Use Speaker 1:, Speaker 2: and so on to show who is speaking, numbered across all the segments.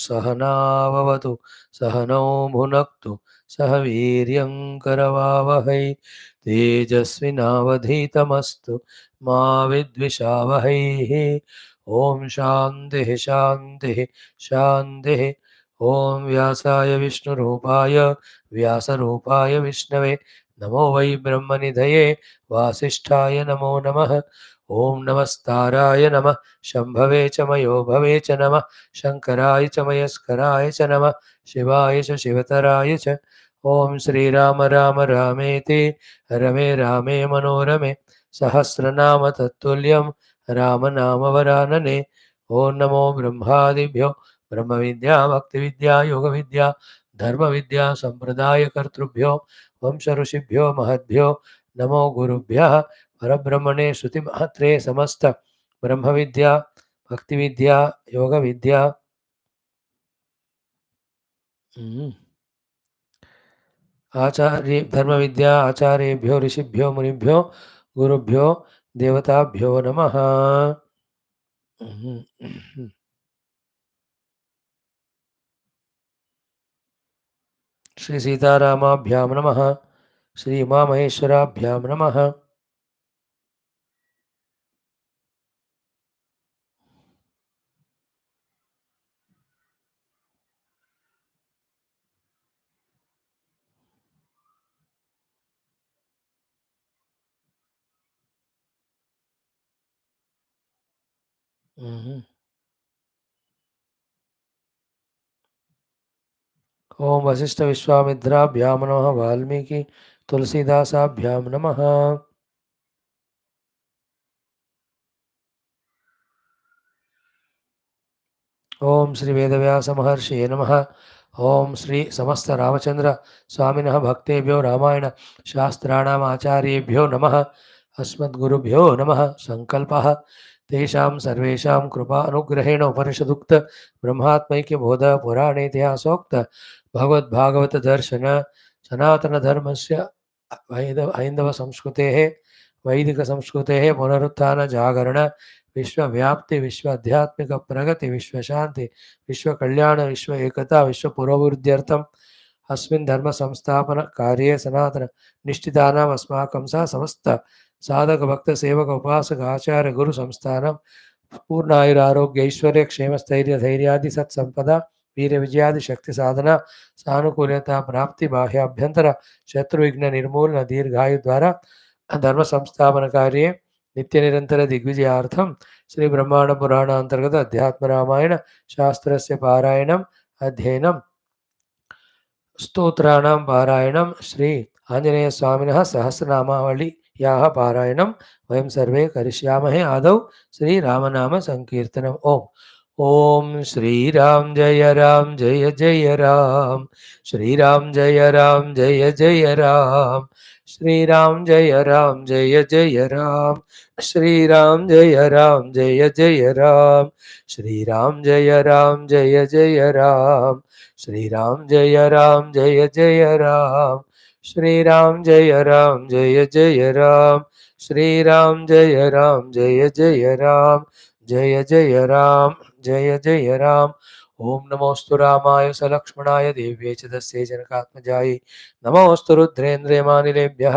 Speaker 1: सहनाववतु सहनौ भुनक्तु सह वीर्यं करवावहै तेजस्विनावधीतमस्तु मा विद्विषावहैः। ओम शान्तिः शान्तिः शान्तिः। ओम व्यासाय विष्णुरूपाय व्यासरूपाय विष्णवे नमो वै ब्रह्मनिधये वासिष्ठाय नमो नमः। ओम नमस्ताराय नमः शंभवे च मयो भवे च नमः शंकराय च मयस्कराय च नमः शिवाय च शिवतराय च। ओम श्रीराम राम रामेति रमे रामे मनोरमे सहस्रनाम तत्तुल्यं रामनामवरानने। ओम नमो ब्रह्मादिभ्यो ब्रह्म विद्या भक्ति विद्या योग विद्या धर्म विद्या संप्रदाय कर्तृभ्यो वंश ऋषिभ्यो महद्भ्यो नमो गुरुभ्यः परब्रह्मणे श्रुति मात्रे समस्त ब्रह्म विद्या भक्ति विद्या योग विद्या आचार्य धर्म विद्या आचार्येभ्यो ऋषिभ्यो मुनिभ्यो गुरुभ्यो देवताभ्यो नमः। श्री सीतारामाभ्यां नमः। श्री उमामहेश्वराभ्यां नमः। ओम वशिष्ठ विश्वामित्राभ्यां नमः। वाल्मीकि तुलसीदासाभ्यां नमः। ओम श्री वेदव्यास महर्षिये नमः। ओम श्री समस्त रामचंद्र स्वामिनः भक्तेभ्यो रामायण शास्त्राणाम् आचार्येभ्यो नमः। अस्मद्गुरुभ्यो नमः। संकल्पः तेषां सर्वेषां कृपा अनुग्रहेण उपनिषदुक्त ब्रह्मात्मैक्य बोध पुराणे इतिहासोक्त भगवद्भागवत दर्शन सनातन धर्मस्य हैन्दव संस्कृतेः वैदिक संस्कृतेः पुनरुत्थान जागरण विश्व व्याप्ति विश्व आध्यात्मिक प्रगति विश्व शांति विश्व कल्याण विश्व एकता विश्व पुरोभिवृद्ध्यर्थम अस्मिन् धर्म संस्थापन कार्ये सनातन निष्ठितानाम् अस्माकं सा समस्त साधक भक्त सेवक उपासक आचार्य गुरु संस्थानं पूर्णायुरारोग्य ऐश्वर्य क्षेम स्थैर्य धैर्यादि सत्संपदा वीर विजयादि शक्ति साधना सानुकूलता प्राप्ति बाह्याभ्यंतर शत्रुविघ्न निर्मूलन दीर्घायु द्वारा धर्म संस्थापन कार्ये नित्य निरंतर दिग्विजयार्थम श्री ब्रह्मांड पुराण अंतर्गत अध्यात्म रामायण शास्त्रस्य पारायणम अध्ययनम स्तोत्राणां पारायणं श्री आंजनेय स्वामिनः सहस्रनामावल्याः पारायणं वयं सर्वे करिष्यामहे। आदौ श्री रामनाम संकीर्तनम्। ओम श्रीराम जय जय राम श्रीराम जय जय राम श्रीराम जय जय राम श्रीराम जय जय राम श्रीराम जय जय राम श्रीराम जय जय राम श्रीराम जय जय राम श्रीराम जय जय राम जय जय राम। ओम नमोस्तु रामाय सलक्ष्मणाय देव्यै च तस्यै जनकात्मजायै नमोस्तु रुद्रेन्द्रयमानिलेभ्यः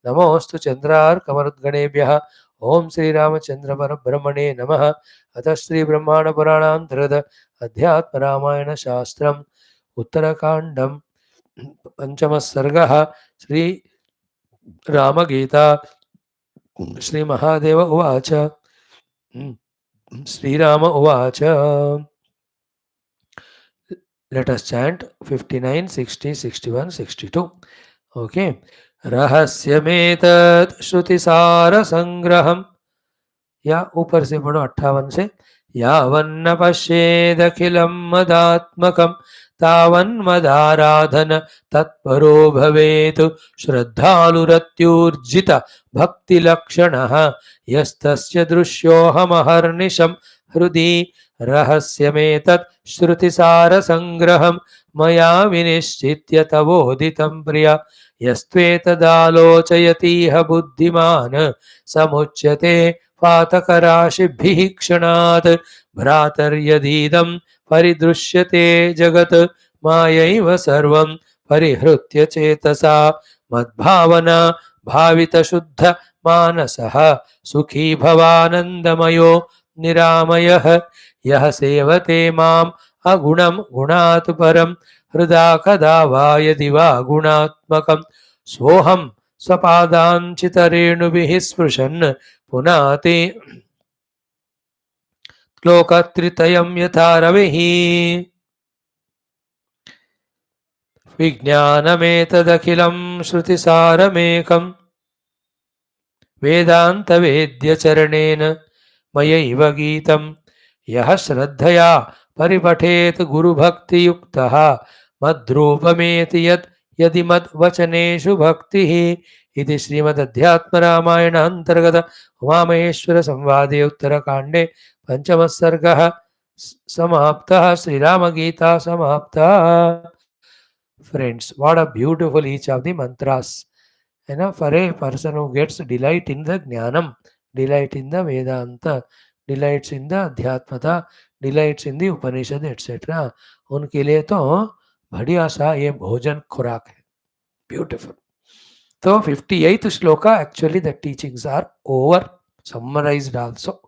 Speaker 1: नमोस्तु चन्द्रार्कमरुद्गणेभ्यः। ओम श्री रामचंद्र परब्रह्मणे नमः। अतः श्री ब्रह्मांड पुराणान्तर्गत अध्यात्म रामायण शास्त्रम् उत्तरकाण्डं पंचमः सर्गः श्री रामगीता। श्री महादेव उवाच श्रीराम उवाच। Let us chant 59, 60, 61, 62. Okay. रहस्यमेतत् श्रुतिसार संग्रहम्। या ऊपर से पढ़ो 58 से। यावन्न पश्येदखिलं मदात्मकं तावन्मदाराधन तत्परो भवेत् श्रद्धालुरत्यूर्जित भक्तिलक्षणः यस्तस्य दृश्योऽहमहर्निशं हृदि रहस्यमेतत् श्रुतिसारसंग्रहं मया विनिश्चित्य तवोदितं प्रिय यस्त्वेतदालोचयतीह बुद्धिमान् समुच्यते पातकराशिभिः क्षणात् भ्रातर्यदीदं परिदृश्यते जगत् मायैव सर्वं परिहृत्य चेतसा मद्भावना भावितशुद्ध मानसः सुखी भवानन्दमयो निरामयः यः सेवते माम् अगुणं गुणात् परं हृदा कदा वा यदि वा गुणात्मकं सोऽहं स्वपादाञ्चितरेणुभिः स्पृशन् पुनाति लोकत्रितयं यथा रविः विज्ञानमेतदखिलं श्रुतिसारमेकं वेदान्तवेद्यचरणेन मयैव गीतं यः श्रद्धया परिपठेत् गुरुभक्तियुक्तः मद्रूपमेति यत् यदि मद्वचनेषु भक्तिः इति श्रीमदध्यात्मरामायण अंतर्गत उमामहेश्वर संवादे उत्तरकाण्डे पंचमः सर्गः समाप्तः. श्रीरामगीता समाप्ता. Friends, what a beautiful each of the mantras. For a person who gets delight in the Jnanam, delight in the Vedanta, delights in the Adhyatmata, delights in the Upanishad, etc. उनके लिए तो बढ़िया सा ये भोजन खुराक है. Beautiful. So 58th shloka, actually the teachings are over, summarized also.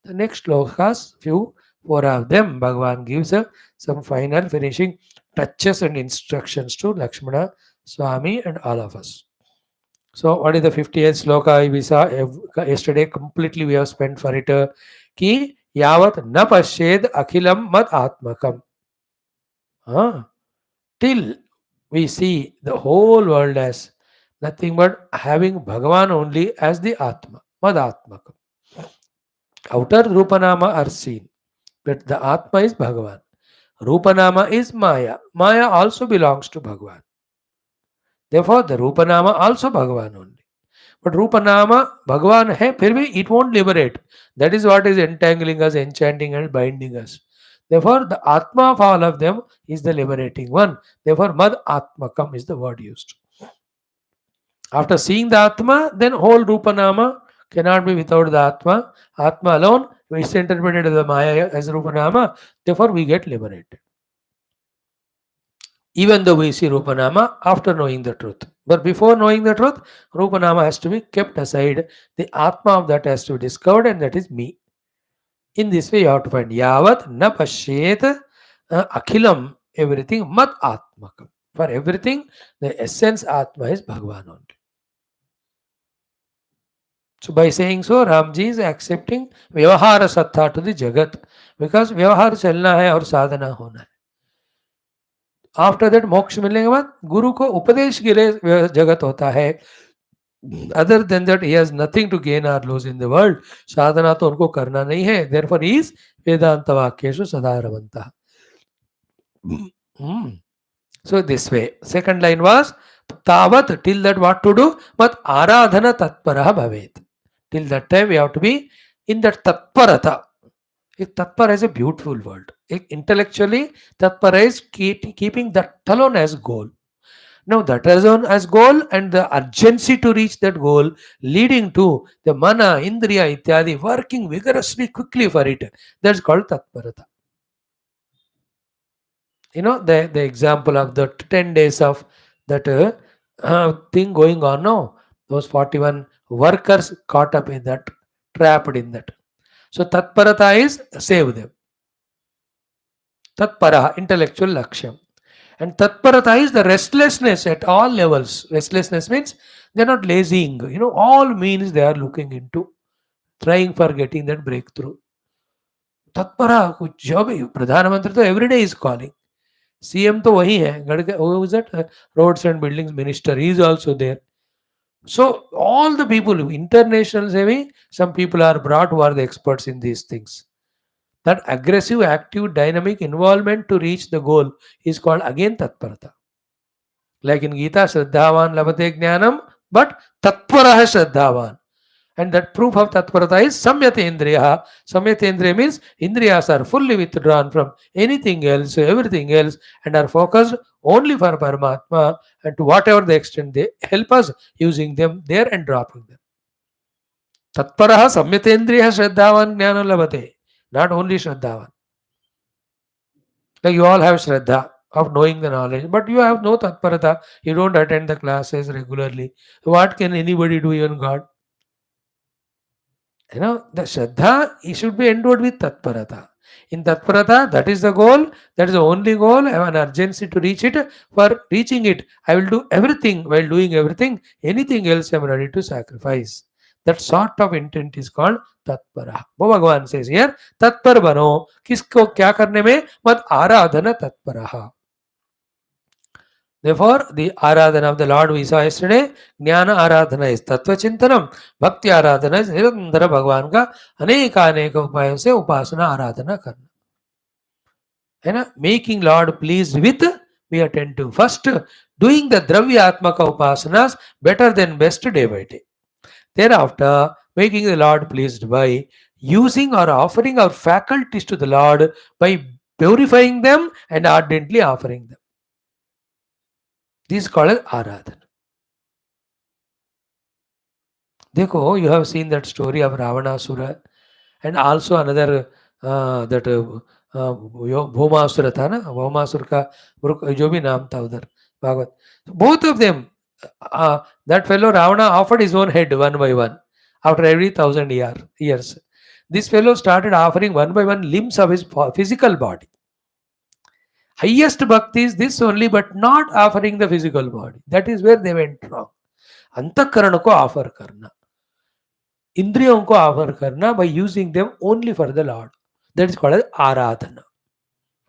Speaker 1: The next shlokas, four of them, Bhagavan gives some final finishing touches and instructions to Lakshmana, Swami and all of us. So what is the 50th shloka? We saw yesterday, completely we have spent for it. Ki yavat na pashed akhilam mat atmakam. Till we see the whole world as nothing but having Bhagavan only as the Atma, Mad Atmakam. Outer Rupanama are seen, but the Atma is Bhagavan. Rupanama is Maya. Maya also belongs to Bhagavan. Therefore, the Rupanama also Bhagavan only. But Rupanama Bhagavan hai, phir bhi it won't liberate. That is what is entangling us, enchanting and binding us. Therefore, the Atma of all of them is the liberating one. Therefore, Mad Atmakam is the word used. After seeing the Atma, then whole Rupanama cannot be without the Atma. Atma alone is interpreted as the Maya as Rupanama. Therefore, we get liberated. Even though we see Rupanama after knowing the truth. But before knowing the truth, Rupanama has to be kept aside. The Atma of that has to be discovered, and that is me. In this way, you have to find Yavat na pashet akhilam, everything mat atmakam. For everything, the essence Atma is Bhagavan only. So by saying so, Ramji is accepting Vyavahara Sattha to the Jagat, because Vyavahar chalna hai aur sadhana hona hai. After that, मोक्ष मिलने के बाद गुरु को उपदेश के लिए जगत होता है. Other than that, he has nothing to gain or lose in the world. साधना तो उनको करना नहीं है. Therefore, he is वेदांत वाक्येषु सदा रमन्तः. So this way, second line was तावत, till that what to do? Mat आराधना तत्परः भवेत्. Till that time we have to be in that tatparata. Tatpara is a beautiful word. Intellectually, tatpara is keeping that alone as goal. Now that as goal and the urgency to reach that goal, leading to the mana, indriya, ityadi, working vigorously, quickly for it. That's called tatparata. The example of the 10 days of that thing going on now. Those 41 workers caught up in that, trapped in that. So tatparata is save them. Tatpara, intellectual lakshyam. And tatparata is the restlessness at all levels. Restlessness means they are not lazying. All means they are looking into, trying for getting that breakthrough. Tatpara, kuch job hai. Pradhanamantri to every day is calling. CM to wahi hai. Who is that? Roads and Buildings Minister. He is also there. So all the people, international savvy, some people are brought who are the experts in these things. That aggressive, active, dynamic involvement to reach the goal is called again tatparata. Like in Gita, Shraddhavan Labate Jnanam, but Tatparaha Shraddhavan. And that proof of Tatparata is Samyata Indriya. Samyata Indriya means Indriyas are fully withdrawn from anything else, everything else, and are focused only for Paramatma, and to whatever the extent they help us using them there and dropping them. Tatparaha Samyata Indriya Shraddhavan Jnanam Labate. Not only Shraddhavan. Like you all have Shraddha of knowing the knowledge, but you have no Tatparata. You don't attend the classes regularly. What can anybody do, even God? The Shraddha it should be endowed with Tatparata. In Tatparata, that is the goal. That is the only goal. I have an urgency to reach it. For reaching it, I will do everything. While doing everything, anything else I am ready to sacrifice. That sort of intent is called Tatpara. वो भगवान says here, तत्पर बनो किसको क्या करने में मत आराधना तत्परः. Therefore, the Aradhana of the Lord we saw yesterday, Jnana Aradhana is Tattva Chintanam, Bhakti Aradhana is Nirandara Bhagwan का अनेक अनेक उपायों से उपासना आराधना करना है ना. Making Lord pleased with, be attentive. First, doing the Dravyatmaka upasanas better than best day by day. Thereafter, making the Lord pleased by using or offering our faculties to the Lord by purifying them and ardently offering them. This is called as Aradhana. देखो, you have seen that story of Ravanasura and also another that Bhaumasur था ना, भौमासुर का जो भी नाम था उधर Bhagavat. Both of them, that fellow Ravana offered his own head one by one after every 1,000 years. This fellow started offering one by one limbs of his physical body. Highest bhakti is this only, but not offering the physical body. That is where they went wrong. अंतःकरण को offer करना, इंद्रियों को offer करना by using them only for the Lord. That is called as Aradhana.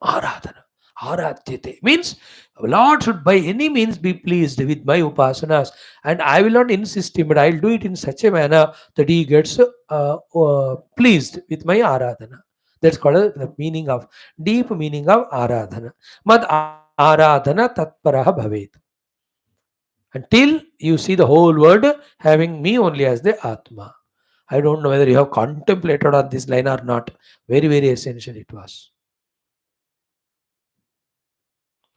Speaker 1: Aradhana. Aradhyate means Lord should by any means be pleased with my upasanas, and I will not insist him, but I will do it in such a manner that he gets pleased with my Aradhana. That's called the meaning of, deep meaning of Aradhana. Mad Aradhana tatparaha bhavet. Until you see the whole world having me only as the Atma. I don't know whether you have contemplated on this line or not. Very, very essential it was.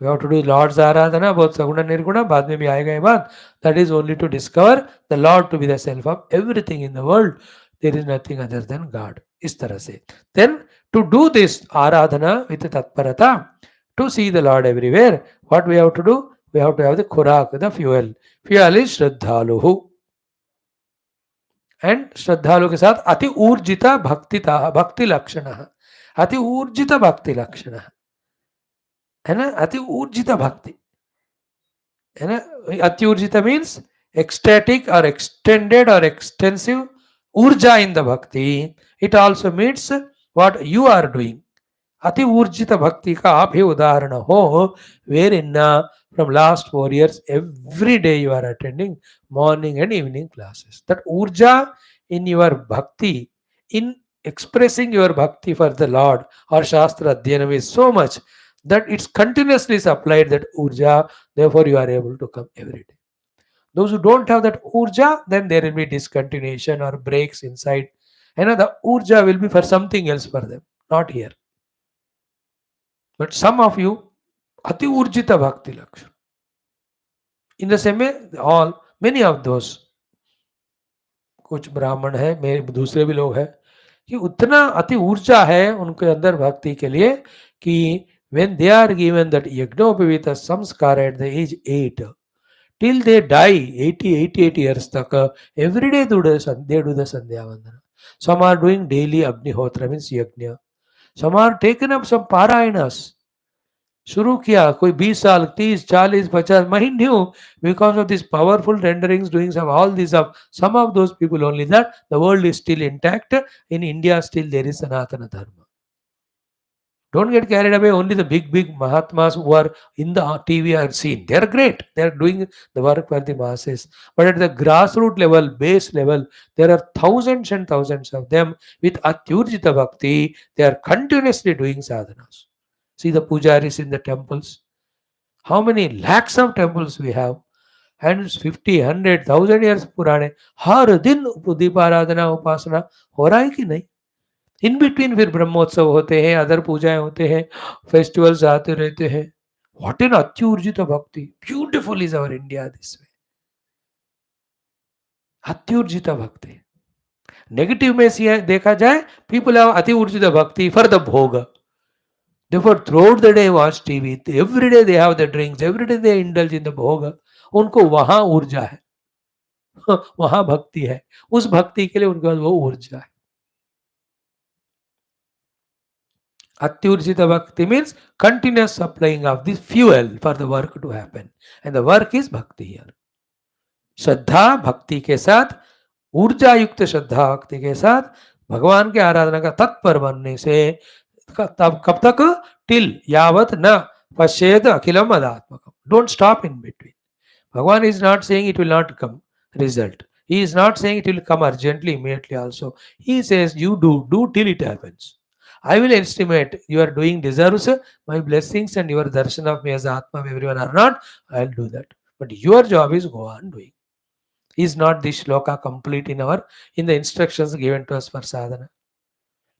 Speaker 1: We have to do Lord's Aradhana, both Saguna Nirguna, बाद में भी आएगा ये बात. That is only to discover the Lord to be the self of everything in the world. There is nothing other than God. इस तरह से. Then to do this Aradhana with Tatparata, to see the Lord everywhere, what we have to do? We have to have the Khurak, the fuel. Fuel is Shraddhaluhu. And श्रद्धालु के साथ अति ऊर्जिता भक्ति लक्षण, अति ऊर्जित भक्ति लक्षण है ना. अति ऊर्जित भक्ति है ना. अति ऊर्जित means ecstatic or extended or extensive ऊर्जा in the bhakti. It also means what you are doing. अति ऊर्जित भक्ति का आप ही उदाहरण हो, wherein from last 4 years every day you are attending morning and evening classes. That urja in your bhakti, in expressing your bhakti for the Lord or Shastra Adhyanam is so much that it's continuously supplied, that urja, therefore you are able to come every day. Those who don't have that urja, then there will be discontinuation or breaks inside. And the urja will be for something else for them, not here. But some of you, Ati Urjita Bhakti Lakshana. In the same way, many of those, कुछ ब्राह्मण है, मेरे दूसरे भी लोग हैं, कि उतना अति ऊर्जा है उनके अंदर भक्ति के लिए कि when they are given that यज्ञोपवीत संस्कार at the age 8, till they die 88 years तक, every day they do the Sandhya Vandana. Some are doing daily Agnihotra, means yajna. Some are taken up some Parayanas. शुरू किया कोई 20 साल 30 40 50 mind you, because of these powerful renderings doing all these of some of those people only, that the world is still intact. In India still there is Sanatana Dharma. Don't get carried away. Only the big Mahatmas who are in the TV are seen. They are great. They are doing the work for the masses. But at the grassroots level, base level, there are thousands and thousands of them with Atyurjita Bhakti. They are continuously doing sadhanas. See the pujaris in the temples. How many lakhs of temples we have? And it's 50, 100, 1,000 years पुराने. हर दिन दीपाराधना उपासना हो रहा है कि नहीं? In between फिर ब्रह्मोत्सव होते हैं, अदर पूजाएं होते हैं, फेस्टिवल्स आते रहते हैं. What an अत्युर्जित भक्ति. Beautiful is our India this way. अत्युर्जित भक्ति. नेगेटिव में देखा जाए, people have अति ऊर्जित भक्ति for the भोग. Therefore, throughout the day watch TV. Every day they have the drinks. Every day they indulge in the bhoga. उनको वहां ऊर्जा है, वहां भक्ति है. उस भक्ति के लिए उनके पास वो ऊर्जा है. Atyurjita bhakti means continuous supplying of this fuel for the work to happen. And the work is bhakti here. श्रद्धा भक्ति के साथ, ऊर्जा युक्त श्रद्धा भक्ति के साथ भगवान के आराधना का तत्पर बनने से तब कब तक? टिल यावत न पश्येत अखिलम अदात्मकम. Don't stop in between. Bhagavan is not saying it will not come result. He is not saying it will come urgently, immediately also. He says you do till it happens. I will estimate you are doing deserves my blessings and your darshan of me as Atma, everyone are not, I will do that. But your job is go on doing. Is not this shloka complete in the instructions given to us for sadhana?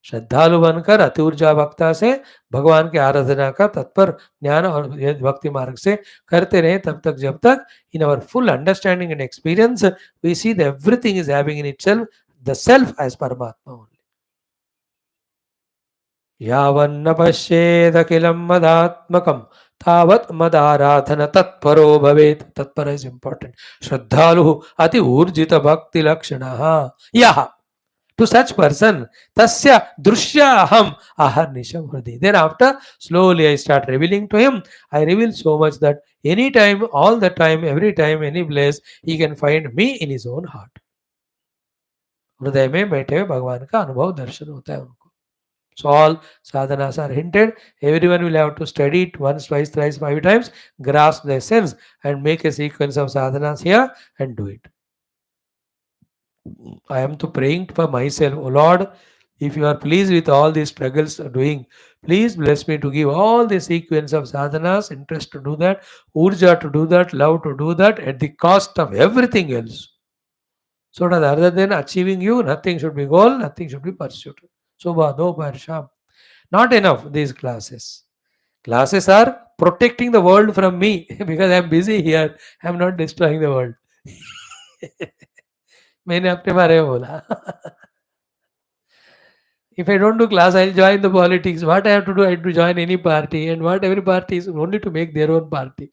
Speaker 1: श्रद्धालु बनकर अति ऊर्जा भक्ता से भगवान की आराधना का तत्पर ज्ञान और भक्ति मार्ग से करते रहे तब तक जब तक in our full understanding and experience we see the everything is having in itself the self as परमात्मा ओनली. यावन्न पश्येद अखिलम मदात्मकम तावत मदाराधन तत्परो भवेत. तत्पर इज इंपॉर्टेंट. श्रद्धालु अति ऊर्जित भक्ति लक्षणः यः. To such person, tasya drushya aham aharnisham hridi. Then after, slowly I start revealing to him. I reveal so much that anytime, all the time, every time, any place, he can find me in his own heart. हृदय में बैठे हुए भगवान का अनुभव दर्शन होता है उनको. So all sadhanas are hinted. Everyone will have to study it once, twice, thrice, 5 times, grasp the essence and make a sequence of sadhanas here and do it. I am to praying for myself. Oh Lord, if you are pleased with all these struggles doing, please bless me to give all the sequence of sadhanas, interest to do that, urja to do that, love to do that at the cost of everything else. So that other than achieving you, nothing should be goal, nothing should be pursued. Subha, Dopa, Sham. Not enough, these classes. Classes are protecting the world from me because I am busy here. I am not destroying the world. मैंने अपने बारे में बोला. If I don't do class, I'll join the politics. What I have to do, I have to join any party. And what every party is only to make their own party.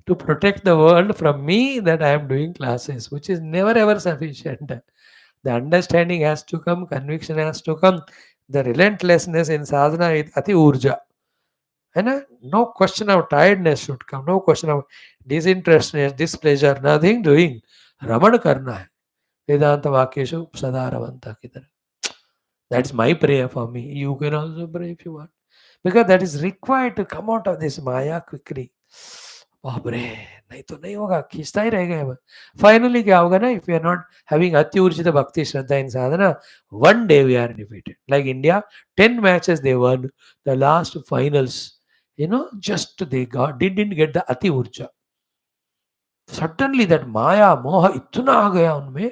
Speaker 1: To protect the world from me that I am doing classes, which is never ever sufficient. The understanding has to come, conviction has to come. The relentlessness in sadhana is ati urja. And no question of tiredness should come. No question of disinterestedness, displeasure, nothing doing. रमण करना है वेदांत वाक्येषु सदा रमन्ता की तरह. That's my prayer for me. You can also pray if you want, because that is required to come out of this maya quickly. बाप रे, नहीं तो नहीं होगा, खींचता ही रह गए. फाइनली क्या होगा ना, if we are not having अति ऊर्जित भक्ति श्रद्धा in sadhana, one day we are defeated. Like India, 10 matches they won, the last finals, just they didn't get the अति ऊर्जा. Suddenly that maya, moha itna aa gaya unme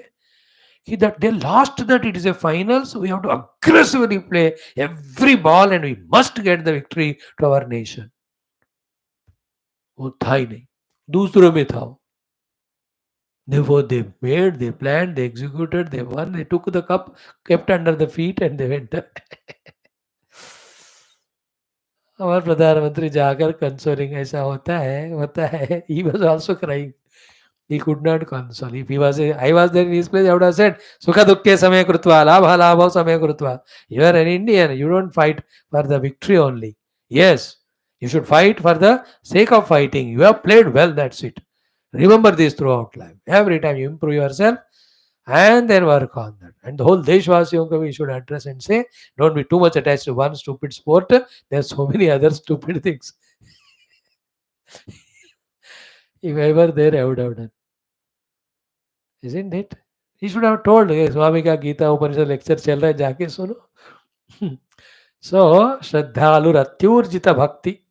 Speaker 1: कि that they lost that it is a finals. We have to aggressively play every ball and we must get the victory to our nation. वो था ही नहीं, दूसरों में था. Therefore they made, they planned, they executed, they won, they took the cup, kept under the feet and they went. हमारे प्रधानमंत्री जाकर consoling, ऐसा होता है. He was also crying. He could not console. If I was there in his place, I would have said, Sukha dukkhe samaya krutva, labha labha samaya krutva. You are an Indian. You don't fight for the victory only. Yes, you should fight for the sake of fighting. You have played well, that's it. Remember this throughout life. Every time you improve yourself and then work on that. And the whole Deshvasiyon ko we should address and say, don't be too much attached to one stupid sport. There are so many other stupid things. If I were there, I would have done. Isn't it? He should have told, Swami ka Gita Upanishad lecture chal raha hai, jaake suno. So, Shraddhalu Ratyurjita Bhakti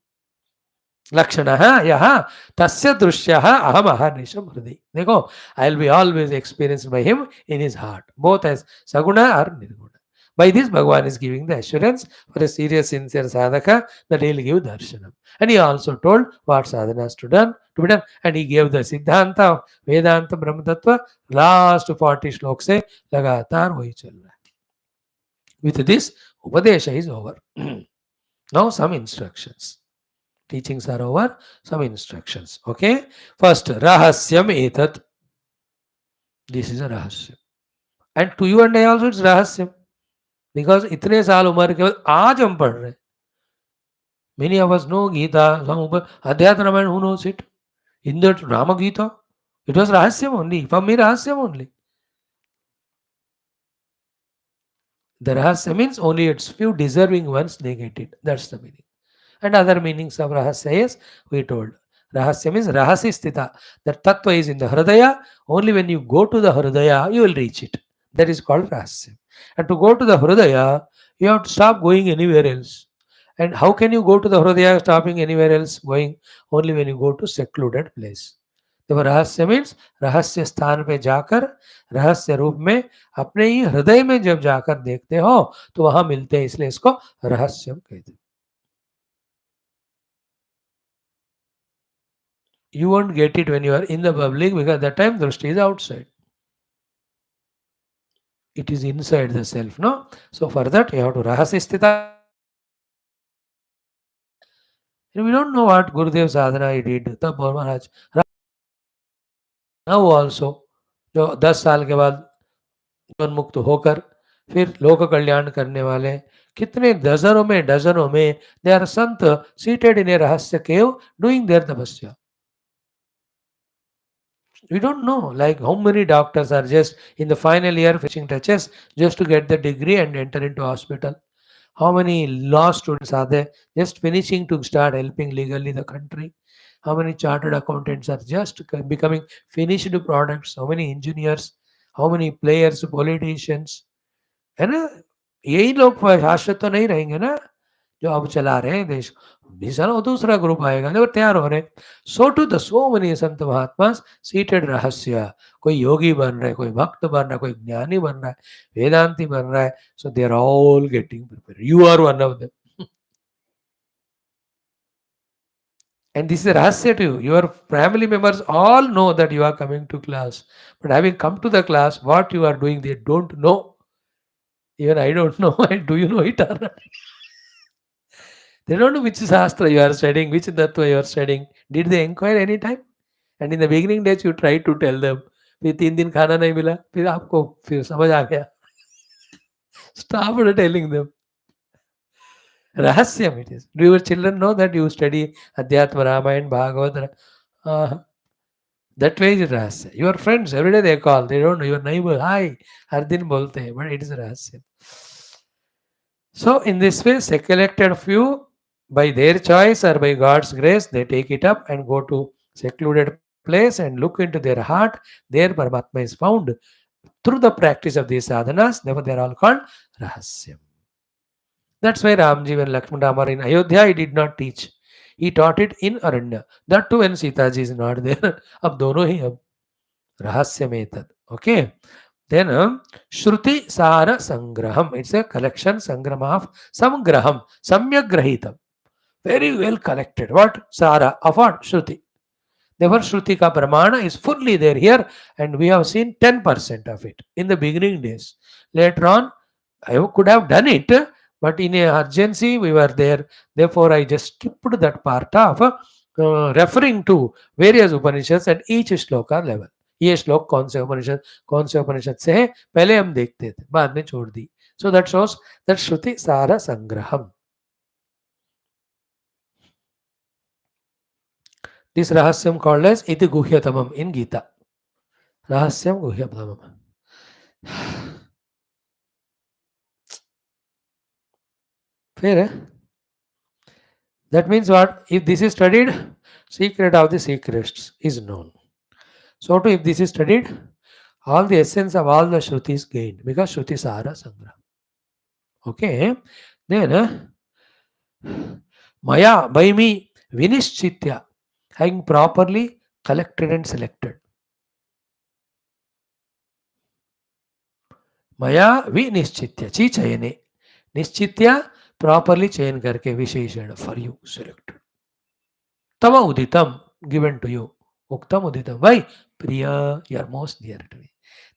Speaker 1: Lakshana Yaha Tasya Drushyaha Aham Aharnisham Hridi. Dekho, I will be always experienced by him in his heart, both as Saguna or Nirguna. By this, Bhagavan is giving the assurance for a serious, sincere sadhaka that he will give darshanam. And he also told what sadhanas to be done. And he gave the Siddhanta of Vedanta Brahma Tattva. Last 40 श्लोक से लगातार वही चल रहा है. With this, Upadesha is over. Now some instructions. Teachings are over, some instructions. Okay? First, Rahasyam Etat. This is a Rahasyam. And to you and I also it's Rahasyam. Because इतने साल उम्र के बाद आज हम पढ़ रहे हैं. Many of us know Gita, some Adhyatma, who knows it? In the Rama Gita, it was Rahasyam only. For me, Rahasyam only. The Rahasya means only its few deserving ones they get it. That's the meaning. And other meanings of Rahasya is, we told. Rahasya means Rahasi Sthita. That Tattva is in the Hridaya. Only when you go to the Hridaya, you will reach it. That is called Rahasya. And to go to the Hridaya, you have to stop going anywhere else. And how can you go to the Hridaya stopping anywhere else? Going only when you go to secluded place. तो रहस्य means रहस्य स्थान पे जाकर रहस्य रूप में अपने ही हृदय में जब जाकर देखते हो तो वहां मिलते हैं, इसलिए इसको रहस्यम कहते हैं. You won't get it when you are in the public because that time drishti is outside. It is inside the self, no? So for that you have to rahasya sthita. We don't know what Gurudev sadhana he did. Tab Maharaj now also जो 10 साल के बाद जीवन मुक्त होकर फिर लोक कल्याण करने वाले कितने डजनों में they are Sant seated in ए रहस्य केव डूइंग देयर तपस्या. We don't know, like how many doctors are just in the final year finishing touches just to get the degree and enter into hospital. How many law students are there just finishing to start helping legally the country? How many chartered accountants are just becoming finished products? How many engineers? How many players, politicians? है ना? यही लोग शाश्वत तो नहीं रहेंगे ना जो अब चला रहे हैं देश. भीषण दूसरा ग्रुप आएगा जो तैयार हो रहे हैं. सो to the so money Sant Mahatma seated रहस्य. कोई योगी बन रहा है, कोई भक्त बन रहा है, कोई ज्ञानी बन रहा है, वेदांती बन रहा है. So they are all getting prepare. You are one of them. And this is rahasya to you. Your family members all know that you are coming to class. But having come to the class, what you are doing, they don't know. Even I don't know. Do you know it or not? They don't know which Shastra you are studying, which Tattva you are studying. Did they inquire any time? And in the beginning days, you try to tell them. फिर 3 दिन खाना नहीं मिला, फिर आपको फिर समझ आ गया. Stop telling them. Rahasyam it is. Do your children know that you study Adhyatma, Ramayana, Bhagavad? That way is Rahasya. Your friends, every day they call. They don't know. Your neighbor, hi, हर दिन बोलते हैं, but it is Rahasya. So in this way, selected few, by their choice or by God's grace, they take it up and go to secluded place and look into their heart. There Paramatma is found through the practice of these sadhanas. Therefore, they are all called Rahasyam. That's why Ramji, when Lakshmana are in Ayodhya, he did not teach. He taught it in Aranya. That too when Sita ji is not there. Ab dono hi ab. Rahasyam etad. Okay. Then Shruti Sara Sangraham. It's a collection, Sangrama of Samgraham. Samyagrahitam. Very well collected. What? Sara. Of what? Shruti. Therefore, Shruti ka Pramana is fully there here, and we have seen 10% of it in the beginning days. Later on, I could have done it, but in a urgency, we were there. Therefore, I just skipped that part of referring to various Upanishads at each shloka level. ये श्लोक कौन से उपनिषद से है पहले हम देखते थे, बाद में छोड़ दी. So that shows that Shruti Sara Sangraham. This Rahasyam called as Iti Guhyatamam in Gita. Rahasyam Guhyatamam. Fair, eh? That means what? If this is studied, secret of the secrets is known. So too, if this is studied, all the essence of all the Shrutis gained because Shruti Sara Sangraham. Okay. Then, Maya, by me, Vinishchitya, having properly collected and selected. Maya Vinishchitya, chi chayane. Nishchitya, properly chain karke visheshana for you, selected. Tava uditam, given to you. Uktam uditam. Why? Priya, you are most dear to me.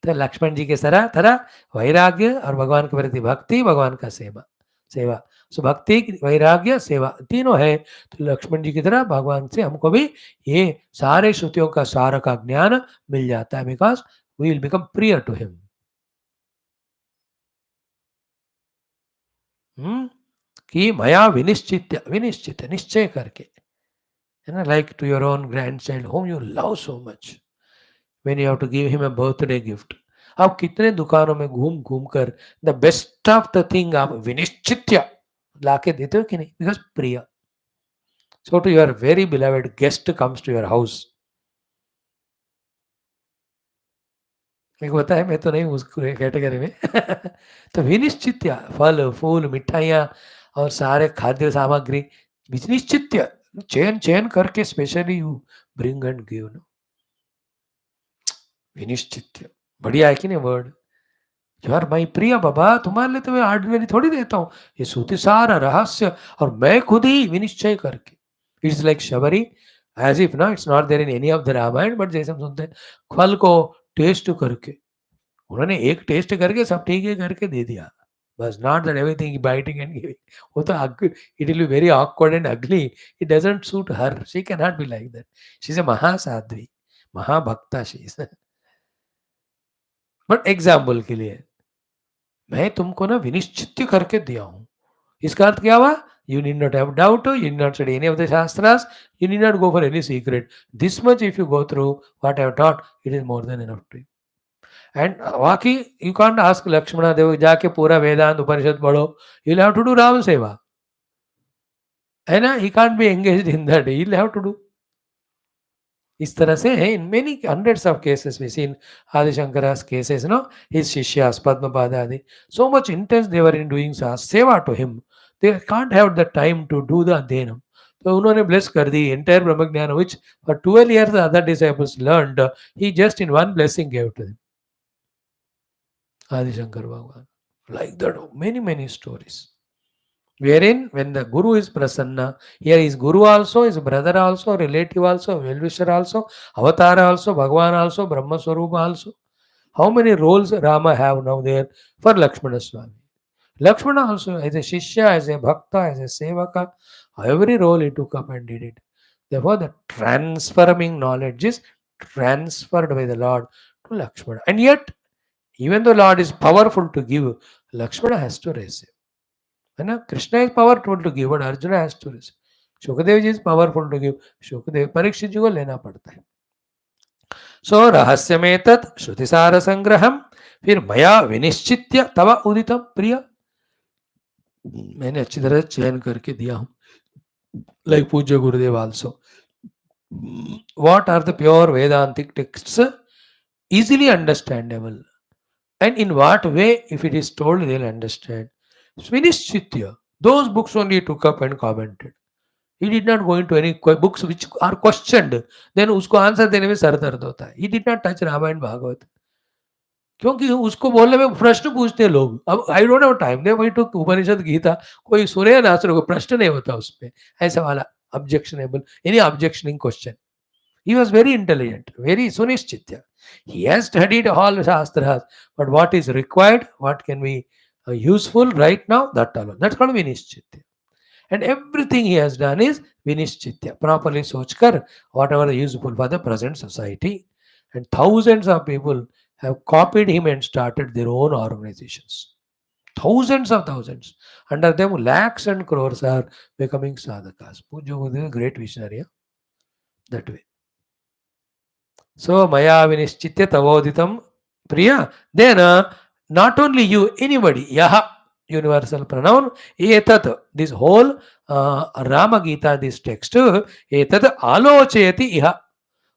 Speaker 1: तो लक्ष्मण जी के तरह तरह वैराग्य और भगवान के प्रति भक्ति, भगवान का सेवा। सो भक्ति, वैराग्य, सेवा तीनों है। तो लक्ष्मण जी की तरह भगवान से हमको भी ये सारे श्रुतियों का सार का ज्ञान मिल जाता है, बिकॉज वी विल बिकम प्रिय टू हिम। कि मया विनिश्चित, विनिश्चित निश्चय करके, है ना, like to your own grand child whom you love so much, when you have to give him a birthday gift. आप कितने दुकानों में घूम घूम कर the best of the thing आप विनिश्चित लाके देते हो कि नहीं, बिकॉज प्रिय। So to your very beloved guest comes to your house, एक होता है, मैं तो नहीं उस कैटेगरी में तो विनिश्चित फल फूल मिठाइयाँ और सारे खाद्य सामग्री विनिश्चित चयन चयन करके specially you bring and give no, विनिश्चित। बढ़िया है कि नहीं वर्ड? यार भाई प्रिया बाबा, तुम्हारे लिए तो मैं ऑर्डिनरी थोड़ी देता हूँ, ये श्रुति सारा रहस्य और मैं खुद ही विनिश्चय करके। It's like Shabari, as if ना it's not there in any of the Ramayana, but जैसे हम सुनते हैं फल को टेस्ट करके, उन्होंने एक टेस्ट करके सब ठीक है करके दे दिया, बस। Not that everything biting and giving, वो तो it will be very awkward and ugly, it doesn't suit her, she can not be like that, she is a महासाध्वी, महाभक्ता शी इज। बट एग्जाम्पल के लिए मैं तुमको ना विनिश्चित करके दिया हूं, इसका अर्थ क्या हुआ? You need not have doubt, you need not study any of the shastras, you need not go for any secret, this much if you go through what I have taught, it is more than enough to. And बाकी you can't ask Lakshman Dev जाके पूरा वेदांत उपनिषद पढ़ो, you have to do Ram seva, है ना, he can't be engaged in that, you have to do. इस तरह से है in many hundreds of cases we seen Adishankara's cases, no, his Shishyas, Padmapada, so much intense they were in doing seva to him. They can't have the time to do the Adhyanam. तो उन्होंने bless कर दी entire Brahma Jnana, which for 12 years the other disciples learned. He just in one blessing gave to them. Adi Shankar Bhagavan. Like that, many stories. Wherein, when the Guru is prasanna, here is Guru also, his brother also, relative also, well-wisher also, Avatara also, Bhagavan also, Brahma Swarupa also. How many roles Rama have now there for Lakshmana Swami? Lakshmana also, as a Shishya, as a Bhakta, as a Sevaka, every role he took up and did it. Therefore, the transforming knowledge is transferred by the Lord to Lakshmana. And yet, even though Lord is powerful to give, Lakshmana has to receive. है ना, Krishna is powerful to give but Arjun has to receive, Sukhdev ji is powerful to give, Sukhdev Parikshit ji को लेना पड़ता है। सो रहस्यमेतत् श्रुतिसार संग्रहम, फिर मया विनिश्चित्य तव उदितम प्रिय, मैंने अच्छी तरह चयन करके दिया हूं, लाइक पूज्य Gurudev also. What are the pure Vedantic texts, easily understandable, and in what way if it is told they'll understand. Vinishchitya, those books only took up and commented. He did not go into any books which are questioned, then उसको answer देने में sir दर्द होता है. He did not touch Ramayan Bhagavat, क्योंकि उसको बोलने में प्रश्न पूछते हैं लोग. अब आई डोंट हैव टाइम, दे वही टू उपनिषद गीता, कोई सुने ना सुने, कोई प्रश्न नहीं होता उसमें, ऐसा वाला objectionable, any objectioning question. He was very intelligent, very sunishchitya. He has studied all shastras, but what is required, what can be useful right now, that alone. That's called vinishchitya. And everything he has done is vinishchitya. Properly sochkar, whatever is useful for the present society. And thousands of people have copied him and started their own organizations. Thousands of thousands. Under them, lakhs and crores are becoming sadhakas. Pujo is a great visionary. That way. So, Maya Vinishchitya Tavoditam Priya. Then, not only you, anybody, Yaha, universal pronoun, Etat, this whole Rama Gita, this text, Etat Alochayati Iha,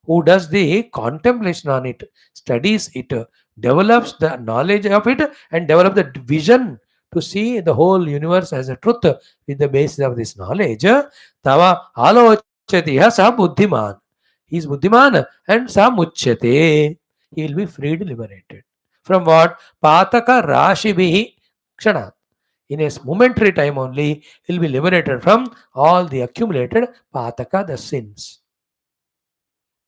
Speaker 1: who does the contemplation on it, studies it, develops the knowledge of it, and develop the vision to see the whole universe as a truth with the basis of this knowledge. Tava Alochayati Iha Sa Buddhiman. He is Buddhiman and Samuchyate. He will be freed, liberated. From what? Pataka Rashibhihi Kshanat. In a momentary time only, he will be liberated from all the accumulated Pataka, the sins.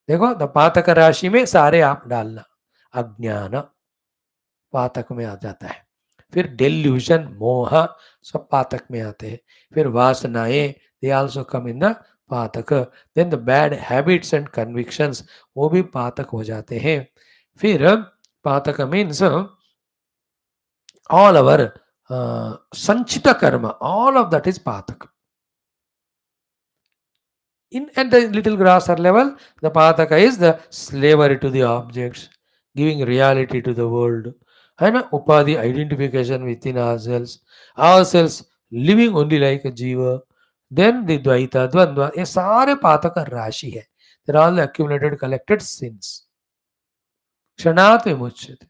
Speaker 1: देखो, the पातक राशि में सारे आप डालना, अज्ञान पातक में आ जाता है। फिर डेल्यूजन मोह सब पातक में आते हैं। फिर वासनाएं they also come in the पातक। Then the bad habits and convictions वो भी पातक हो जाते हैं। फिर पातक means all our sanchita karma, all of that is patak. At the little grosser level, the pataka is the slavery to the objects, giving reality to the world, and upadhi identification within ourselves living only like a jiva. Then the dvaita, dvandva, ये सारे पातक राशि है. They're all the accumulated, collected sins. क्षणात् विमुच्यते.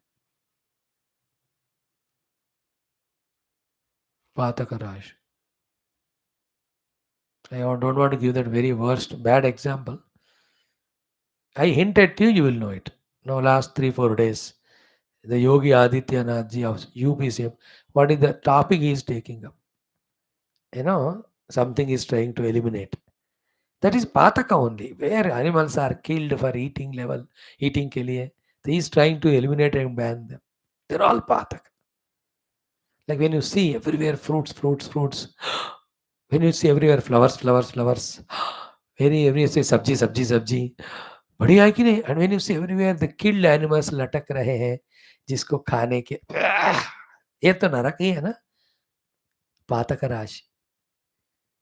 Speaker 1: पातक राशि. I don't want to give that very worst, bad example. I hint at you, you will know it. Now, last 3-4 days, the Yogi Adhyatma ji of UPCM, what is the topic he is taking up? Something is trying to eliminate. That is Pataka only, where animals are killed for eating level, eating ke liye. He is trying to eliminate and ban them. They're all Pataka. Like when you see everywhere fruits. When you see everywhere flowers. When you see sabji. बढ़िया है कि नहीं? And when you see everywhere the killed animals लटक रहे हैं जिसको खाने के, ये तो नरक ही है ना. पातक राशि.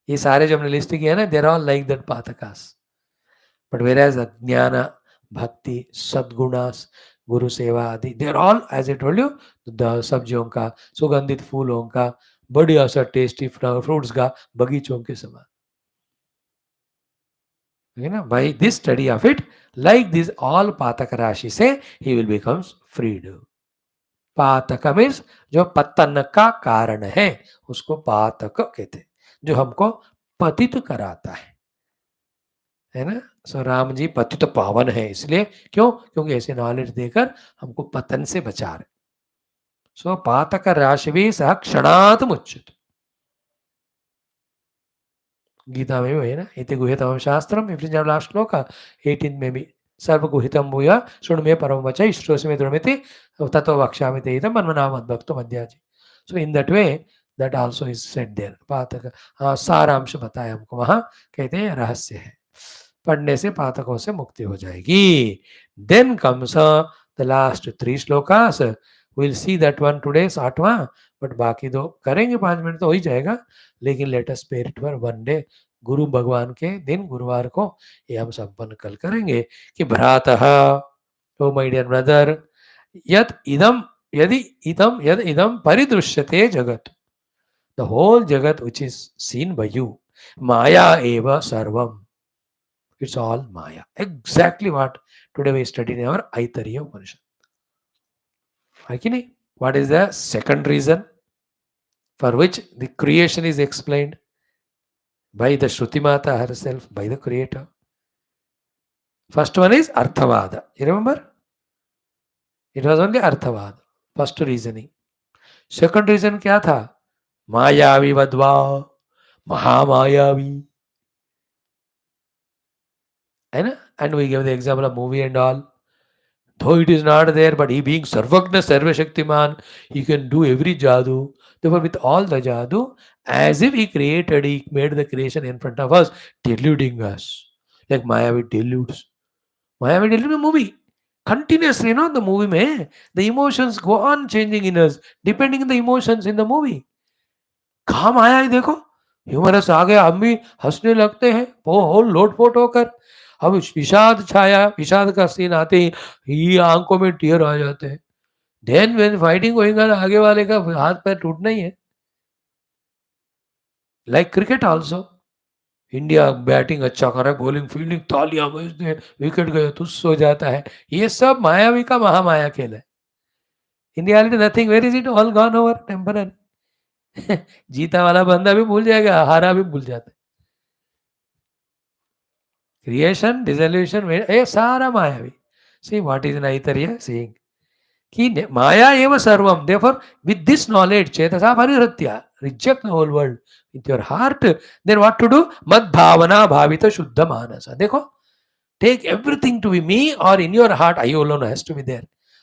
Speaker 1: ये सारे जो हमने लिस्ट किया ना, देर ऑल लाइक दैट पातकास. बट वेर एज ज्ञान, भक्ति, सद्गुणास, गुरु सेवा आदि, there all as I told you, सब्जियों का, सुगंधित फूलों का, बढ़िया सा टेस्टी फ्रूट्स का बगीचों के समान. By this study of it, like this all Pataka Rashi say, he will become freed. पातक मीन्स जो पतन का कारण है उसको पातक कहते हैं, जो हमको पतित कराता है ना. सो राम जी पतित पावन है, इसलिए क्यों? क्योंकि ऐसे नॉलेज देकर हमको पतन से बचा रहे. सो पातक राशि भी सह क्षणात् मुच्यते. गीता में भी वही ना, इति गुह्यतमं शास्त्रम, 15 लास्ट श्लोक, 18 में भी सर्वगुहितं भूय शृणु मे परमं वचः श्रोषि मे दृढमिति ततो वक्ष्यामि ते इदं मन्मना मद्भक्तो मद्याजी. So in that way that also is said there. पातक सारांश बताया हमको वहां, कहते हैं रहस्य है, पढ़ने से पातकों से मुक्ति हो जाएगी. देन कम्स द लास्ट 3 श्लोकास. Will see that one today 8वां, बट बाकी दो करेंगे, 5 मिनट तो हो ही जाएगा, लेकिन let us spare it for one day. गुरु भगवान के दिन गुरुवार को ये हम संपन्न कल करेंगे कि भ्रातः, ओ माय डियर ब्रदर, यद इदम परिदृश्यते जगत, द होल जगत which is seen by you, माया एव सर्वम. It's all Maya. Exactly what today we studied in our Aitariya Upanishad. What is the second reason for which the creation is explained by the Shruti Mata herself, by the Creator? First one is Arthavada. You remember? It was only Arthavada. First reasoning. Second reason क्या था? मायावी वद्वा, महामायावी. And we gave the example of movie and all. Though it is not there, but he being Sarvagna Sarvashaktiman, he can do every jadoo. Therefore, with all the jadoo, as if he made the creation in front of us, deluding us. Like Mayavi deludes. Mayavi deludes in movie. Continuously, the movie mein, the emotions go on changing in us, depending on the emotions in the movie. कहाँ माया है देखो, humerus आ गया, हम भी हंसने लगते हैं, वो लोटपोट होकर. अब विषाद छाया, विषाद का सीन आते ही आंखों में टीयर आ जाते हैं. Then when fighting going on, आगे वाले का हाथ पैर टूटना ही है. Like cricket also, India batting अच्छा कर रहा है, बॉलिंग फील्डिंग तालियां बजते हैं, विकेट गए तुस हो जाता है. ये सब मायावी का महामाया खेल है. In reality nothing, where is it all gone over, temporary. जीता वाला बंदा भी भूल जाएगा, हारा भी भूल जाता है. क्रिएशन, डिसोल्यूशन, ये सारा मायावी. सी व्हाट इज नैतर्य सेइंग कि माया एव सर्वम. देयरफॉर विद दिस नॉलेज चेतसा परिहृत्य reject the whole world with your heart. Then what to do? मद भावना भावित शुद्ध मानस. देखो, take everything to be me, और in your heart I alone has to be there.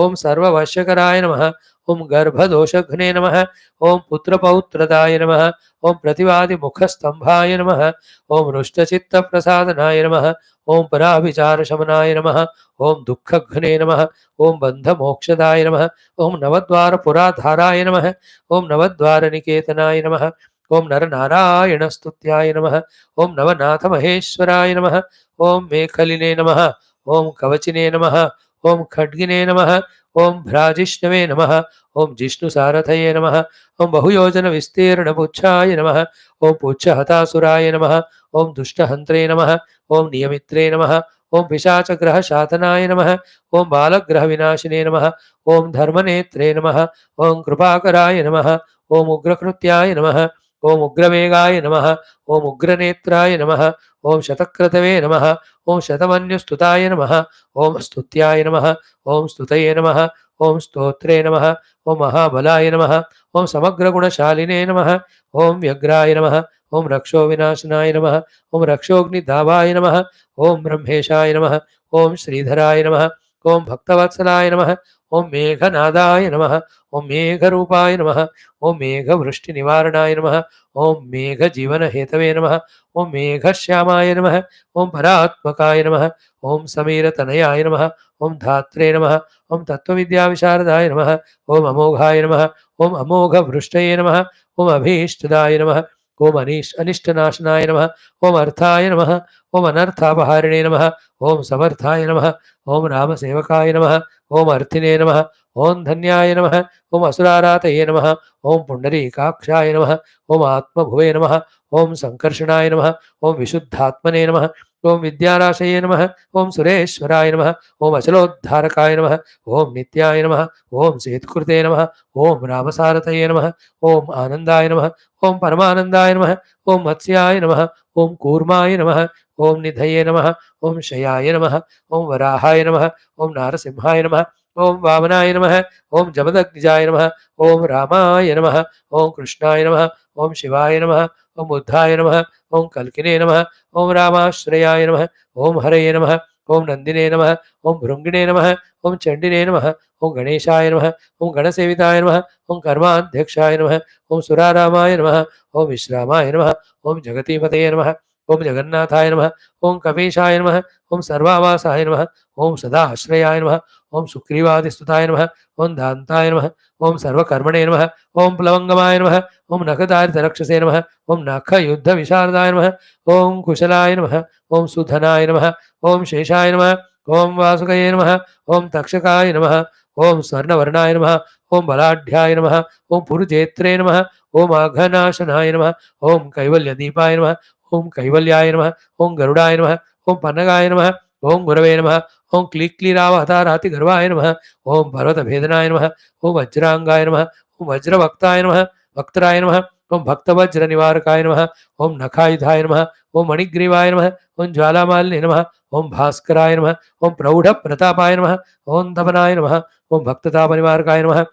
Speaker 1: ओम सर्ववश्यकराय नमः। ओम गर्भदोषघ्ने नमः। ओम पुत्रपौत्रदाय नमः। ओम प्रतिवादिमुखस्तंभाय नमः। ओम रुष्टचित्तप्रसादनाय नमः। ओम पराभिचारशमनाय नमः। ओम दुःखघ्ने नमः। ओम बन्धमोक्षदाय नमः। ओम नवद्वारपुराधाराय नमः। ओम नवद्वारनिकेतनाय नमः। ओम नरनारायणस्तुत्याय नमः। ओम नवनाथमहेश्वराय नमः। ओम मेखलिने नमः। ओम कवचिने नमः। ओम खड्गिने नमः। ओम भ्राजिष्णवे नमः। ओम जिष्णुसारथये नमः। ओम बहुयोजनविस्तीर्णपुच्छाय नमः। ओम पुच्छहतासुराय नमः। ओम दुष्टहन्त्रे नमः। ओम नियमित्रे नमः। ओम पिशाचग्रहशातनाय नमः। ओम बालग्रहविनाशिने नमः। ओम धर्मनेत्रे नमः। ओम कृपाकराय नमः। ओम उग्रकृत्याय नमः। ओम उग्रवेगाय नमः। ओम उग्रनेत्राय नमः। ओम शतक्रतवे नमः। ओम शतमन्युस्तुताय नमः। ओम स्तुत्याय नमः। ओम स्तुतये नमः। ओम स्तोत्रे नमः। ओम महाबलाय नमः। ओम समग्रगुणशालिने नमः। ओम व्यग्राय नमः। ओम रक्षोविनाशनाय नमः। ओम रक्षोऽग्निधावाय नमः। ओम ब्रह्मेशाय नमः। ओम श्रीधराय नमः। ओम भक्तवत्सलाय नमः। ओम मेघनादाय नमः। ओम मेघरूपाय नमः। ओम मेघवृष्टिनिवारणाय नमः। ओम मेघजीवनहेतवे नमः। ओम मेघश्यामाय नमः। ओम परात्मकाय नमः। ओम समीरतनयाय नमः। ओम धात्रे नमः। ओम तत्त्वविद्याविशारदाय नमः। ओम अमोघाय नमः। ओम अमोघवृष्टये नमः। ओम अभीष्टदाय नमः। ओम अनिष्टनाशनाय नमः। ओम अर्थाय नमः। ओम अनर्थापहारिणे नमः। ओम समर्थाय नमः। ओम रामसेवकाय नमः। ओम अर्थिने नमः। ओम धन्याय नमः। ओम असुरारातये नमः। ओम पुण्डरीकाक्षाय नमः। ओम आत्मभुवे नमः। ओम संकर्षणाय नमः। ओम विशुद्धात्मने नमः। ओम विद्याराशये नमः। ओम सुरेश्वराय नमः। ओम अचलोद्धारकाय नमः। ओम नित्याय नमः। ओम सेतुकृते नमः। ओम रामसारथये नमः। ओम आनन्दाय नमः। ओम परमानन्दाय नमः। ओम मत्स्याय नमः। ओम कूर्माय नमः। ओम निधये नमः। ओम शयाय नमः। ओम वराहाय नमः। ओम नारसिंहाय नमः। ओम वामनाय नमः। ओम जमदग्निजाय नमः। ओम रामाय नमः। ओम कृष्णाय नमः। ओम शिवाय नमः। ओम बुद्धाय नमः। ओम कल्किने नमः। ओम रामाश्रयाय नमः। ओम हरये नमः। ओम नन्दिने नमः। ओम भृङ्गिणे नमः। ओम चण्डिने नमः। ओम गणेशाय नमः। ओम गणसेविताय नमः। ओम कर्माध्यक्षाय नमः। ओम सुरारामाय नमः। ओम विश्रामाय नमः। ओम जगतीपतये नमः। ओम जगन्नाथाय नमः। ओम कपीशाय नमः। ओम सर्वावासाय नमः। ओम सदाश्रयाय नमः। ओम सुग्रीवादिस्तुताय नमः। ओम दान्ताय नमः। ओम सर्वकर्मणे नमः। ओम प्लवंगमाय नमः। ओम नखदारितरक्षसे नमः। ओम नखयुद्धविशारदाय नमः। ओम कुशलाय नमः। ओम सुधनाय नमः। ओम शेषाय नमः। ओम वासुकये नमः। ओम तक्षकाय नमः। ओम स्वर्णवर्णाय नमः। ओम बलाढ्याय नमः। ओम पुरुजेत्रे नमः। ओम आघनाशनाय नमः। ओम कैवल्यदीपाय नमः। ओम कैवल्याय नमः। ओम गरुडाय नमः। ओम पन्नगाय नमः। ओम गुरवे नमः। ओम क्लीक्लीरावतारातिगर्वाय नमः। ओम पर्वतभेदनाय नमः। ओम वज्रांगाय नमः। ओम वज्रवक्ताय नमः। वक्त्राय नमः। ओम भक्तवज्रनिवारकाय नमः। ओम नखायुधाय नमः। ओम मणिग्रीवाय नमः। ओम ज्वालामालिने नमः। ओम भास्कराय नमः। ओम प्रौढप्रतापाय नमः। ओम तपनाय नमः। ओम भक्ततापनिवारकाय नमः।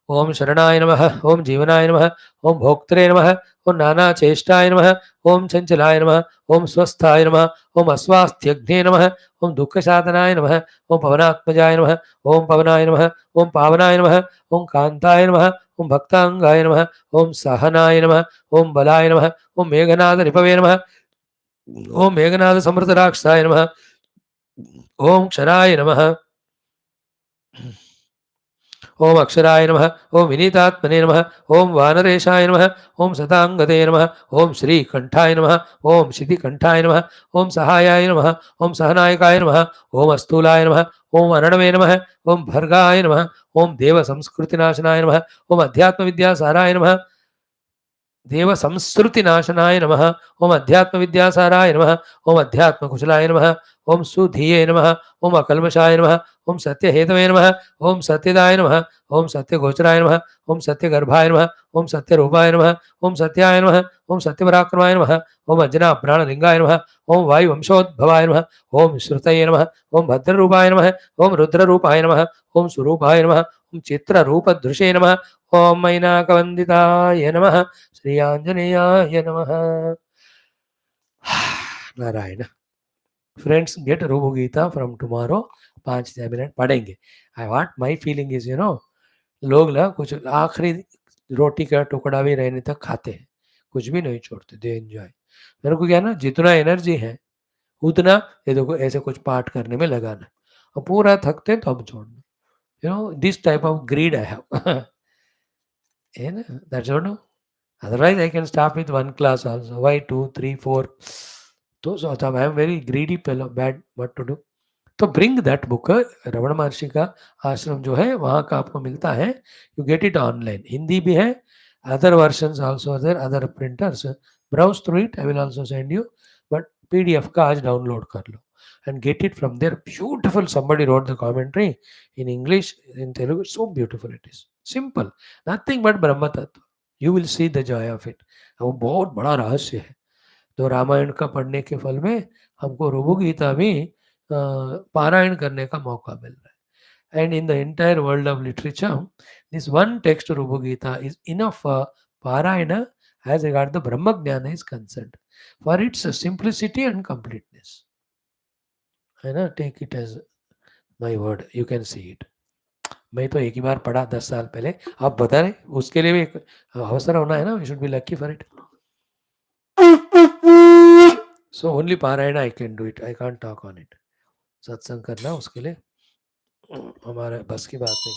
Speaker 1: ओम शरणाय नमः। ओम जीवनाय नमः। ओम भोक्त्रे नमः। ओम नानाचेष्टाय नमः। ओम चञ्चलाय नमः। ओम स्वस्थाय नमः। ओम अस्वास्थ्यघ्ने नमः। ओम दुःखसाधनाय नमः। ओम पवनात्मजाय नमः। ओम पवनाय नमः। ओम पावनाय नमः। ओम कान्ताय नमः। ओम भक्तांगाय नमः। ओम सहनाय नमः। ओम बलाय नमः। ओम मेघनाद रिपवे नमः। ओम मेघनाद समृतराक्षसाय नमः। ओम क्षराय नमः। ओम अक्षराय नमः। ओम विनीतात्मने नमः। ओम वानरेशाय नमः। ओम सतांगते नमः। ओम श्रीकंठाय नमः। ओम शितिकंठाय नमः। ओम सहायाय नमः। ओम सहनायकाय नमः। ओम अस्तूलाय नमः। ओम अरणवे नमः। ओम भर्गाय नमः। ओम देव संस्कृतिनाशनाय नमः। ओम अध्यात्म विद्यासाराय नमः। देव संस्कृतिनाशनाय नमः। ओम अध्यात्म विद्यासाराय नमः। ओम अध्यात्म कुशलाय नमः। ओम सुधिये नमः। ओम अकल्मषाय नमः। ओम सत्यहेतवे नमः। ओम सत्यदाय नमः। ओम सत्यगोचराय नमः। ओम सत्यगर्भाय नमः। ओम सत्यरूपाय नमः। ओम सत्याय नमः। ओम सत्यपराक्रमाय नमः। ओम अज्ञाप्राणलिंगाय नमः। ओम वायुवंशोद्भवाय नमः। ओम श्रुतये नमः। ओम भद्ररूपाय नमः। ओम रुद्ररूपाय नमः। ओम सुरूपाय नमः। ओम चित्ररूपदृशे नमः। ओम मैनाकवन्दिताय नमः। श्री आंजनेयाय नमः। Narayana friends get Ribhu Gita from tomorrow 5-6 minute पढ़ेंगे. I want my feeling is लोग ना कुछ आखिरी रोटी का टुकड़ा भी रहने तक खाते हैं, कुछ भी नहीं छोड़ते, दे एंजॉय. मेरे को क्या है ना, जितना एनर्जी है उतना ये देखो ऐसे कुछ पाठ करने में लगाना, और पूरा थकते हैं तो अब छोड़ना. This type of greed I have. है ना, that's all. No, otherwise I can stop with one class also. Why 2, 3, 4? Those are I am very greedy fellow. Bad. What to do? तो ब्रिंग दैट बुक. रमण महर्षि का आश्रम जो है वहाँ का आपको मिलता है. You get it online, Hindi भी है, other versions also there, other printers. Browse through it, I will also send you. But PDF का आज डाउनलोड कर लो and get it from there. Beautiful, somebody wrote the commentary in English, in Telugu. So beautiful it is. Simple, nothing but ब्रह्म तत्व. You will see the Joy of it. वो बहुत बड़ा रहस्य है. तो रामायण का पढ़ने के फल में हमको रुबु गीता भी पारायण करने का मौका मिल रहा है. And in the entire world of literature this one text Ribhu Gita is enough पारायण as regard the Brahma Jnana is concerned, for its simplicity and completeness. है ना, take it as my word, you can see it. मैं तो एक ही बार पढ़ा 10 साल पहले. आप बता रहे उसके लिए भी एक अवसर होना है ना. We should be lucky for it. So only पारायण I can do it, I can't talk on it. सत्संग करना उसके लिए हमारे बस की बात नहीं.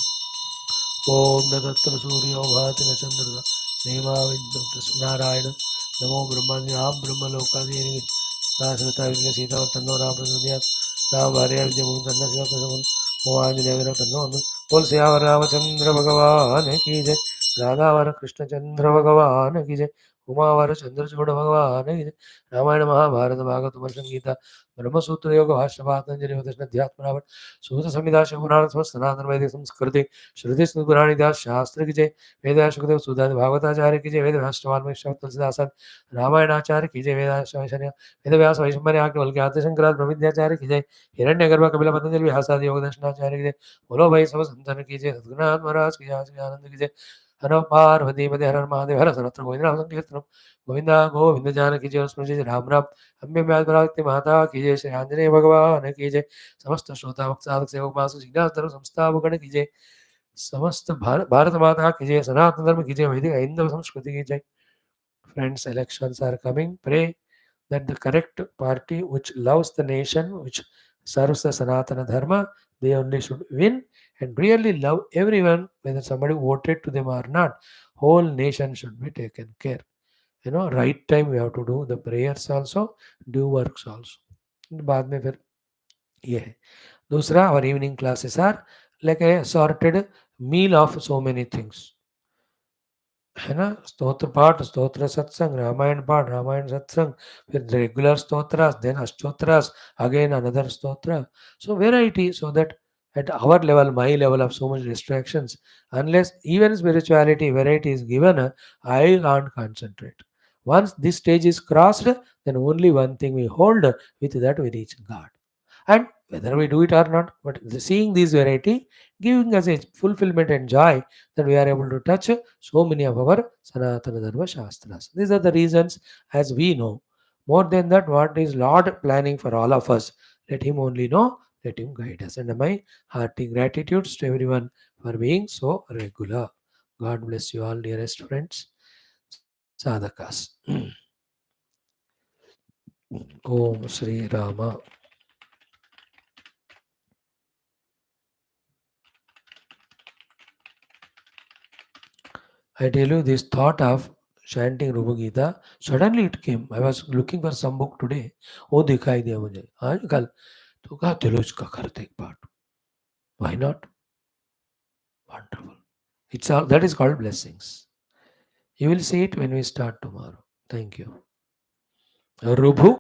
Speaker 1: ओम न तत्र सूर्यो भाति न चंद्र नेमा विद्युत नारायण नमो ब्रह्मादि आप ब्रह्म लोकादि नाश्रता विघ्न सीता तन्नो राम प्रचोदयात् राम भार्या विद्या भूमि तन्न शिव प्रसन्न ओम आंजनेय विरह तन्नो हनुमत्. बोल सियावर रामचंद्र भगवान की जय. राधावर कृष्णचंद्र भगवान की जय. उमावर चंद्रचूड़ भगवान की जय. रामायण महाभारत भागवत वर्षण गीता ब्रह्मसूत्र योग भाष्य पातंजलि अध्यात्म सूत संहिता शिवपुराण समस्त सनातन वैदिक संस्कृति श्रुति स्मृति पुराण इतिहास शास्त्र की जय. वेद शुकदेव सुधादि भागवताचार्य की जय. वेद व्यास वाल्मीकि तुलसीदासन रामायणाचार्य की जय. वेद व्यास वैशंपायन याज्ञवल्क्य के आद्यशंकराचार्य ब्रह्मविद्याचार्य की जय. हिरण्यगर्भ कपिल पतंजलि व्यासादि योग दर्शनाचार्य की जय. बोलो भाई सब संतन की जय. सद्गुरुनाथ महाराज की जय. आनंद की जय. हर पार्वती पदे हर महादेव हर सर्वत्र गोविंद नाम संकीर्तनम गोविंदा गोविंद जानकी जय. स्मृति राम राम. अम्बे व्यासपराशक्ति माता की जय. श्री आंजनेय भगवान की जय. समस्त श्रोता भक्त साधक सेवक मास जिज्ञास धर्म संस्थापकगण की जय. समस्त भारत माता की जय. सनातन धर्म की जय. वैदिक हिंदू संस्कृति की जय. Friends, elections are coming. Pray that the correct party which loves the nation, which serves the Sanatana Dharma, they only should win, and really love everyone, whether somebody voted to them or not. Whole nation should be taken care. Right time we have to do the prayers also, do works also. बाद में फिर ये है. दूसरा, our evening classes are like a sorted meal of so many things. है ना, स्तोत्र पाठ, स्तोत्र सत्संग, रामायण पाठ, रामायण सत्संग, फिर रेगुलर स्तोत्रास, देन अष्टोत्रास, again another stotra. So variety, so that at our level, my level of so much distractions, unless even spirituality variety is given, I can't concentrate. Once this stage is crossed, then only one thing we hold, with that we reach God. And whether we do it or not, but seeing this variety giving us a fulfillment and joy, that we are able to touch so many of our Sanatana Dharma Shastras. These are the reasons, as we know. More than that, what is Lord planning for all of us? Let Him only know, let Him guide us. And my hearty gratitudes to everyone for being so regular. God bless you all, dearest friends. Sadhakas. Om Sri Rama. I tell you, this thought of chanting Rupa Gita, suddenly it came. I was looking for some book today. वो दिखाई दिया मुझे आज कल. तो कहा चलो इसका करते एक पाठ. Why not? Wonderful. It's all that is called blessings. You will see it when we start tomorrow. Thank you. Rubhu